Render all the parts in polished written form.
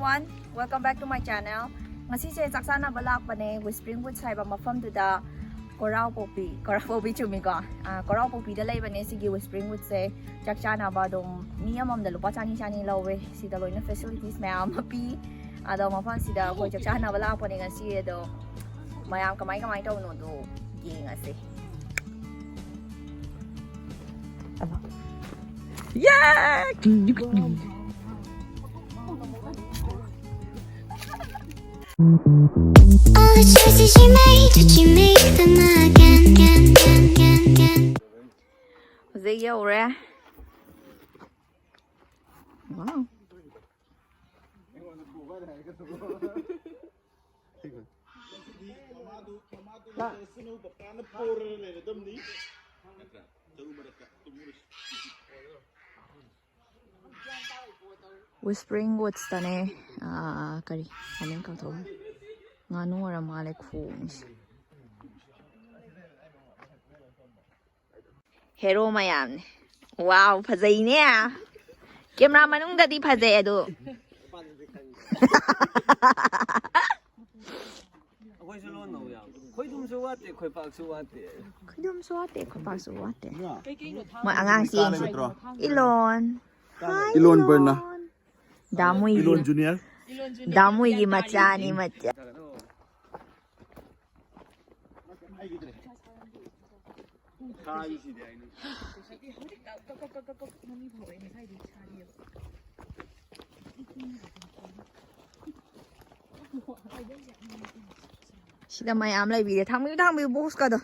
everyone! Welcome back to my channel. Ngasise saksanaba lakpane Whispering Woods haiba mafamduda Korao Popi chumi ko. Korao Popi da laibane sige Whispering Woods se chaksanaba dong miyamam da lupa chani lawe sida loina facilities mayam mapi ado mafam sida ko chaksanaba lakpane ngasi do mayam kamay to no do gi ngasi. Yeah! All the choices you made, did you make them again? Dễ dầu ra. Wow. Whispering Woods tane kari aning ka to nganu ora male khums hero mayam wow phazai ne camera manung da di phazai adu khoi su lon no ya khoi dum su wate khoi pak su wate ma angang si ilon Ilon Berna. Damui Ilon Junior. Damui gi macha ni macha. Sida mayam lai bi thang mi box ka do.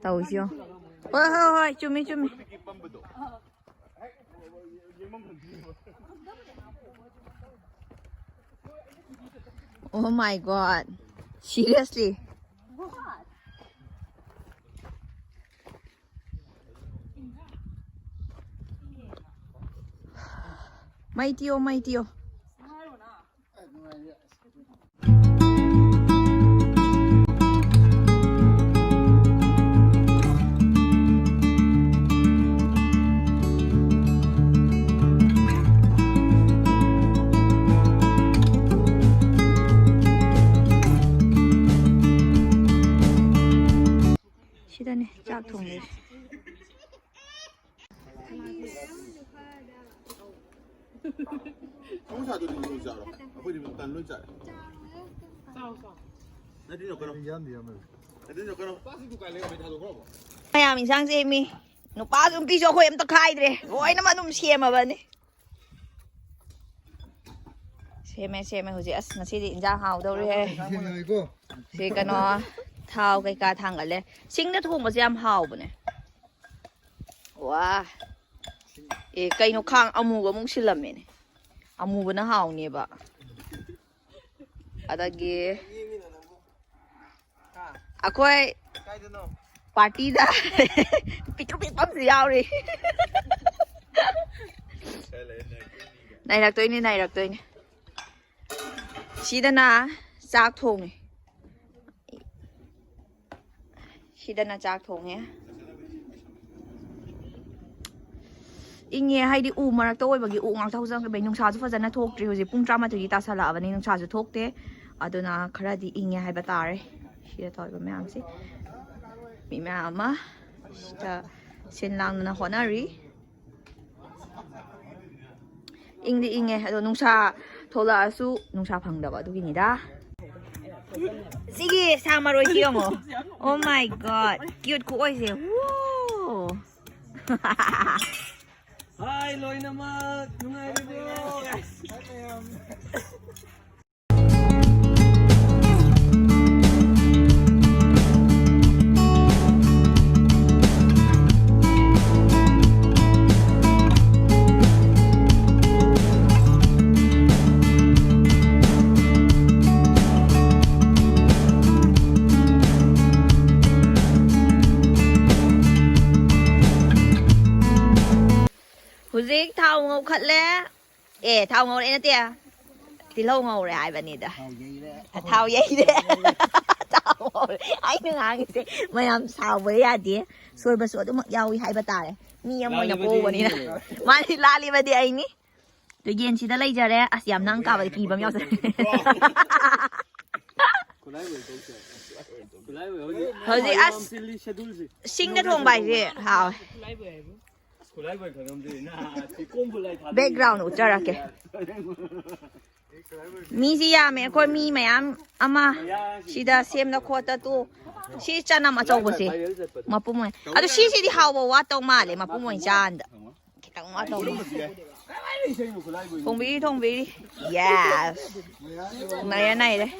Tàu chưa? Ôi, chumi. Oh my god. Seriously? Mai tio. 시다네 짝퉁이. Maya mình sang xem mi nó ba dùng piso khôi em ta khai rồi gọi nó mà nôm xem mà vẫn xem hồi giờ nó sẽ định ra hào đâu rồi thì cái nó thao cái cá thằng ở đây sinh nó thùng mà xem hào bữa này wow cái nó khang amu cái mông xí lầm này amu bữa nó hào nè bà ở đây khôi party da pichu gì ao đi này đặc tôi này xí đó na giác thùng này 시다나 짝통에 ingye haidi u marak to bagi u ngang thau jang ke benung sa ju fajana thok tri hoje pung trama tu ta sala awani nung sa ju thok te aduna khara di ingye hai batare shi ta ba myam si mi myama sta sin lang na honari ingye ado nung sa thola su nung sa phang da ba du gi da sige samaroi kiyomo oh my god cute ko oi se wow Hi loy naman nungay bro Huzik thao ngầu khật lẽ thao ngầu đấy nó tia thì lâu ngầu rồi ai vậy nè thao giấy đấy Ai nương hàng gì mày làm sao với à đi xôi bà sữa tôi mặc dầu hay bà tải mi em ngồi nhà cô vào đi nè mà đi la đi vào đi anh ní tự nhiên chị đã lấy ra đấy à giảm năng cao và kỳ bấm nhau rồi thôi gì à sinh đã thùng bài gì hảo background út ra kìa mi gì à mẹ coi mi mày ama chị đã xem nó khoa ta tu chị cha nằm ở chỗ gì mà bố mày à tu chị đi học vào tàu mà lấy mà bố mày cha ăn đó cái tàu mà tàu thông bí yes này đấy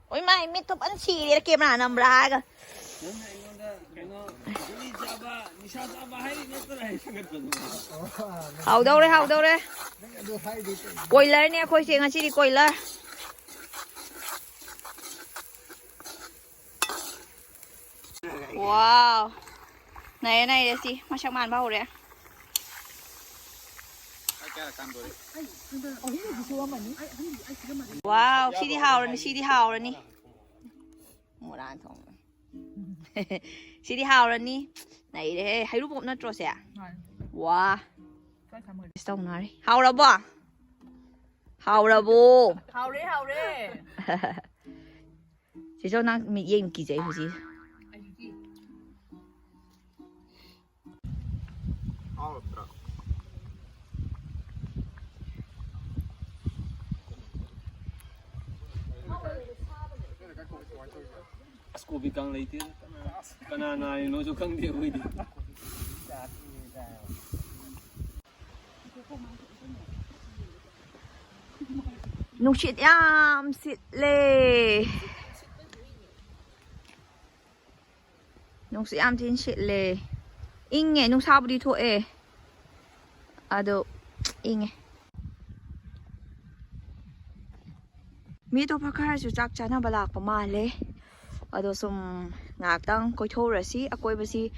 ôi mày mít thục ăn xì đi kiếm nào nằm ra cơ hậu đâu đấy quay lên nè khôi xiên anh chị đi quay lên wow này đấy gì mà chẳng màn bao đấy wow chị đi hào rồi nè một đàn thùng chị đi hào rồi nè này đấy hay lúc bụng nó trôi xẻ wow xong nói hào rồi bố hào đấy chị cho nó mình yên kỳ giấy gì cô bị căng lấy tiếng cái này nó cho căng điệu đi nung shit yam sit le nung shit yam tin shit le inge nung sao đi thôi ado inge mi to pakar su chak chana balak pa ma le ado sum ngak tang koi tho ra si akoi ba si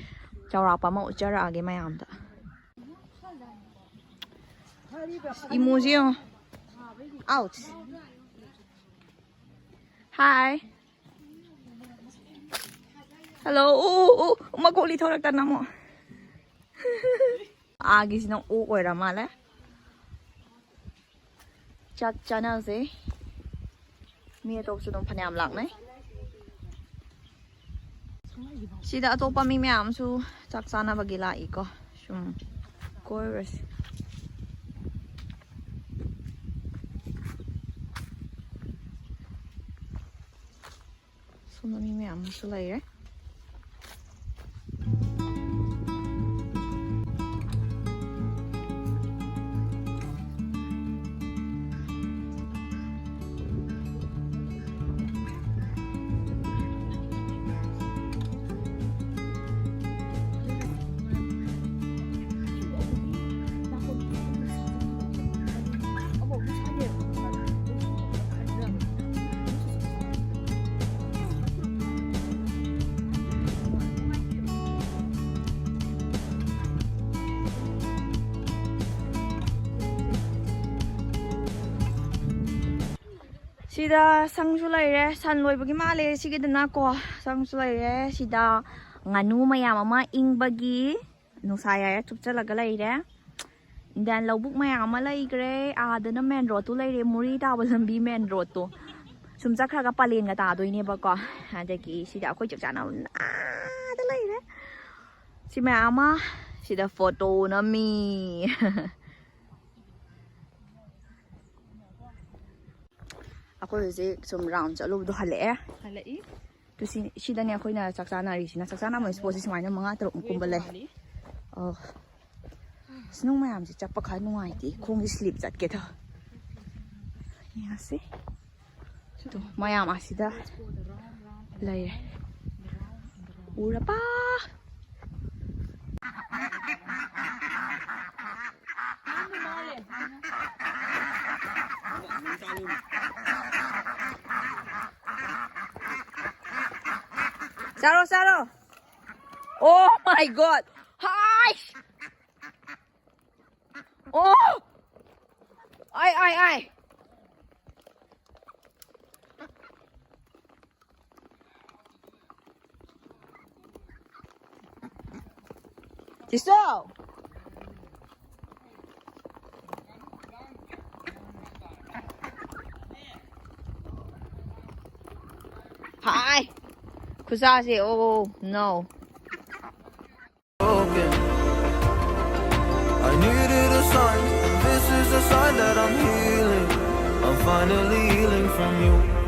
chawra pa ma uchara ge mayam da emoji out hi hello maguli thorak ta namo agi sinong oira male chak chana se mi to su dong phanyam lak nai sida atopa mi myam su chak sana bagila iko sum chorus sum mi myam su lai re sida sangsulai re san loi bagi ma le sige dana ko sangsulai re sida nganu mayam ama ing bagi nusaya ya chupcha laga lai re dan lobuk mayam ama lai gre adana main road tu lai re muri ta balambi main road to sumcha khra ga palen ga ta doi ne ba ko adagi sida khoi chak chana da lai re si mayama sida photo na mi akoy je some round chalo do hale to si dani akoy na saksana ri sina saksana mo suppose si mai na mga tarok kumbale oh sinong mayam si chapa kha nuai ti khong sleep chat ke tho ya se to mayam asida lai ura pa Saro. Oh my God. Hi. Oh. ai. Chị Sô. Hi. Kusashi, oh no. broken. I needed a sign. This is a sign that I'm healing. I'm finally healing from you.